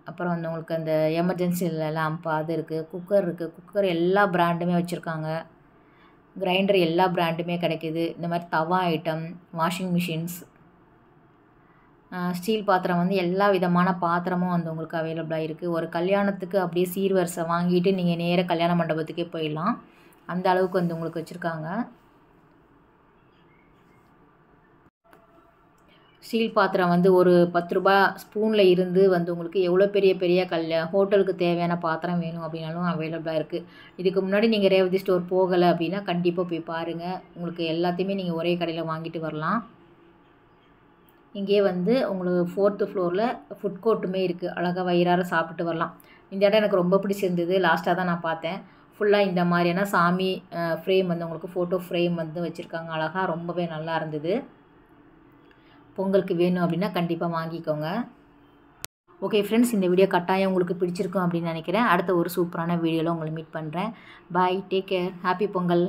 அப்புறம் வந்து உங்களுக்கு அந்த எமர்ஜென்சி லேம்ப் அது இருக்குது, குக்கர் இருக்குது. குக்கர் எல்லா பிராண்டுமே வச்சுருக்காங்க. கிரைண்டர் எல்லா பிராண்டுமே கிடைக்கிது. இந்த மாதிரி தவா ஐட்டம், வாஷிங் மிஷின்ஸ், ஸ்டீல் பாத்திரம் வந்து எல்லா விதமான பாத்திரமும் வந்து உங்களுக்கு அவைலபிளாக இருக்குது. ஒரு கல்யாணத்துக்கு அப்படியே சீர்வரிசை வாங்கிட்டு நீங்கள் நேராக கல்யாண மண்டபத்துக்கே போயிடலாம். அந்த அளவுக்கு வந்து உங்களுக்கு வச்சுருக்காங்க. ஸ்டீல் பாத்திரம் வந்து ஒரு 10 ரூபா ஸ்பூனில் இருந்து வந்து உங்களுக்கு எவ்வளோ பெரிய பெரிய ஹோட்டலுக்கு தேவையான பாத்திரம் வேணும் அப்படின்னாலும் அவைலபிளாக இருக்குது. இதுக்கு முன்னாடி நீங்கள் ரேவதி ஸ்டோர் போகலை அப்படின்னா கண்டிப்பாக போய் பாருங்கள். உங்களுக்கு எல்லாத்தையுமே நீங்கள் ஒரே கடையில் வாங்கிட்டு வரலாம். இங்கே வந்து உங்களுக்கு 4th ஃப்ளோரில் ஃபுட் கோர்ட்டுமே இருக்குது. அழகாக வயிறார சாப்பிட்டு வரலாம். இந்த இடம் எனக்கு ரொம்ப பிடிச்சிருந்தது. லாஸ்ட்டாக தான் நான் பார்த்தேன். ஃபுல்லாக இந்த மாதிரியான சாமி ஃப்ரேம் வந்து உங்களுக்கு ஃபோட்டோ ஃப்ரேம் வந்து வச்சுருக்காங்க. அழகாக ரொம்பவே நல்லா இருந்தது. பொங்கலுக்கு வேணும் அப்படின்னா கண்டிப்பாக வாங்கிக்கோங்க. ஓகே ஃப்ரெண்ட்ஸ், இந்த வீடியோ கட்டாயம் உங்களுக்கு பிடிச்சிருக்கும் அப்படின்னு நினைக்கிறேன். அடுத்த ஒரு சூப்பரான வீடியோவில் உங்களை மீட் பண்ணுறேன். பாய், டேக் கேர், ஹாப்பி பொங்கல்.